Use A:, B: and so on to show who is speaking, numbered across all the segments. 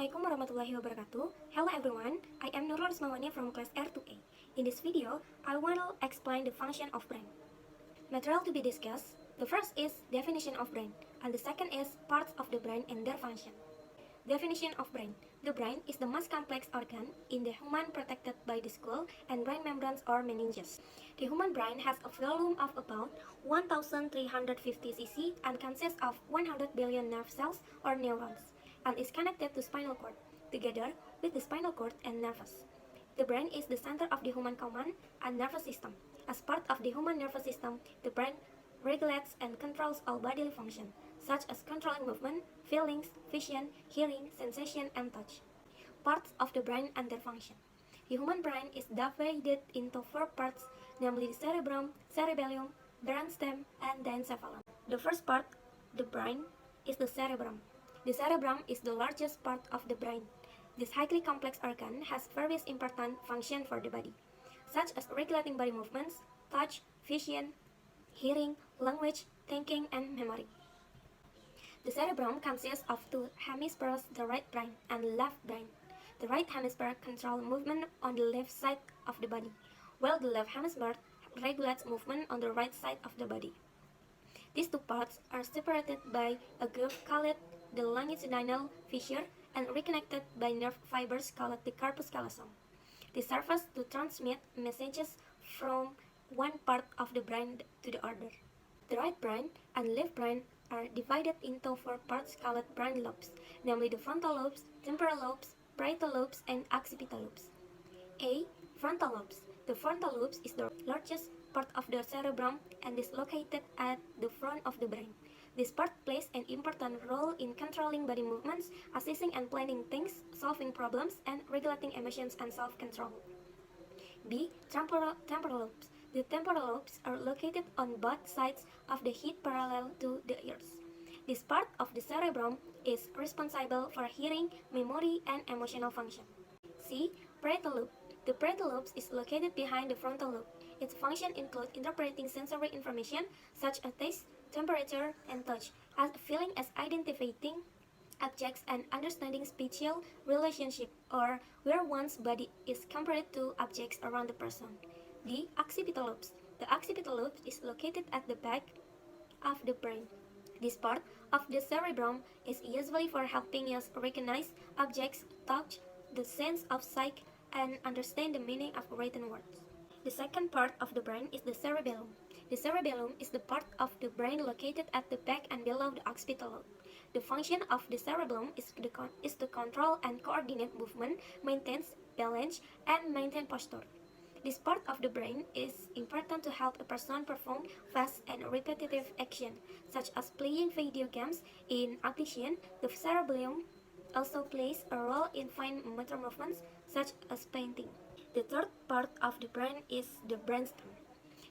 A: Assalamualaikum warahmatullahi wabarakatuh. Hello everyone, I am Nurul Rismawani from class R2A. In this video, I will explain the function of brain. Material to be discussed, the first is definition of brain, and the second is parts of the brain and their function. Definition of brain. The brain is the most complex organ in the human protected by the skull and brain membranes or meninges. The human brain has a volume of about 1350 cc and consists of 100 billion nerve cells or neurons, and is connected to spinal cord, together with the spinal cord and nervous. The brain is the center of the human command and nervous system. As part of the human nervous system, the brain regulates and controls all bodily function, such as controlling movement, feelings, vision, hearing, sensation, and touch. Parts of the brain and their function. The human brain is divided into four parts, namely the cerebrum, cerebellum, brainstem, and the encephalon. The first part, the brain, is the cerebrum. The cerebrum is the largest part of the brain. This highly complex organ has various important functions for the body, such as regulating body movements, touch, vision, hearing, language, thinking, and memory. The cerebrum consists of two hemispheres, the right brain and the left brain. The right hemisphere controls movement on the left side of the body, while the left hemisphere regulates movement on the right side of the body. These two parts are separated by a groove called the longitudinal fissure and reconnected by nerve fibers called the corpus callosum. They serve to transmit messages from one part of the brain to the other. The right brain and left brain are divided into four parts called brain lobes, namely the frontal lobes, temporal lobes, parietal lobes, and occipital lobes. A. Frontal lobes. The frontal lobes is the largest part of the cerebrum and is located at the front of the brain. This part plays an important role in controlling body movements, assessing and planning things, solving problems, and regulating emotions and self-control. B. Temporal lobes. The temporal lobes are located on both sides of the head parallel to the ears. This part of the cerebrum is responsible for hearing, memory, and emotional function. C. Parietal lobe. The parietal lobe is located behind the frontal lobe. Its function includes interpreting sensory information such as taste, temperature, and touch, as feeling as identifying objects and understanding spatial relationship, or where one's body is compared to objects around the person. D. Occipital lobes. The occipital lobe is located at the back of the brain. This part of the cerebrum is usually for helping us recognize objects, touch, the sense of sight, and understand the meaning of written words. The second part of the brain is the cerebellum. The cerebellum is the part of the brain located at the back and below the occipital lobe. The function of the cerebellum is to control and coordinate movement, maintain balance, and maintain posture. This part of the brain is important to help a person perform fast and repetitive action, such as playing video games. In addition, the cerebellum also plays a role in fine motor movements, such as painting. The third part of the brain is the brainstem.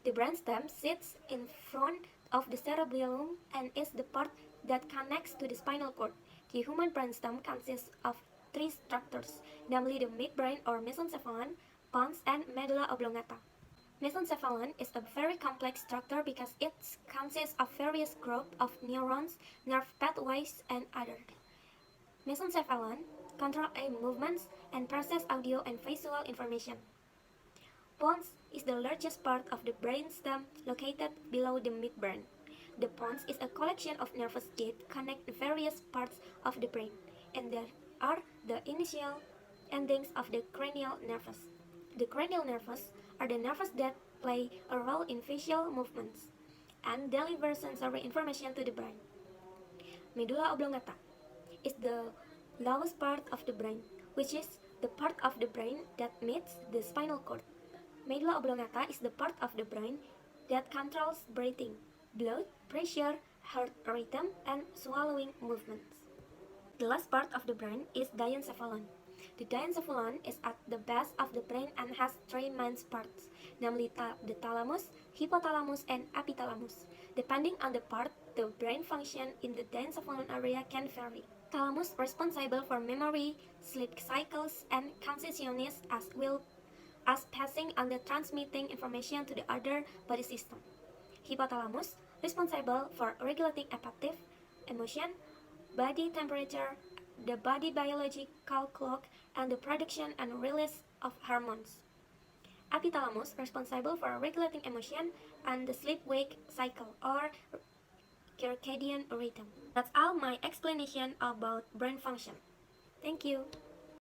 A: The brainstem sits in front of the cerebellum and is the part that connects to the spinal cord. The human brainstem consists of three structures, namely the midbrain or mesencephalon, pons, and medulla oblongata. Mesencephalon is a very complex structure because it consists of various groups of neurons, nerve pathways, and others. Mesencephalon controls eye movements and process audio and visual information. Pons is the largest part of the brainstem located below the midbrain. The pons is a collection of nerves that connect various parts of the brain, and there are the initial endings of the cranial nerves. The cranial nerves are the nerves that play a role in visual movements and deliver sensory information to the brain. Medulla oblongata is the lowest part of the brain, which is the part of the brain that meets the spinal cord. Medulla oblongata is the part of the brain that controls breathing, blood pressure, heart rhythm, and swallowing movements. The last part of the brain is diencephalon. The diencephalon is at the base of the brain and has three main parts, namely the thalamus, hypothalamus, and epithalamus. Depending on the part, the brain function in the diencephalon area can vary. Thalamus responsible for memory, sleep cycles, and consciousness, as well as passing on the transmitting information to the other body system. Hypothalamus responsible for regulating affective, emotion, body temperature, the body biological clock, and the production and release of hormones. Epithalamus responsible for regulating emotion and the sleep-wake cycle or circadian rhythm. That's all my explanation about brain function. Thank you.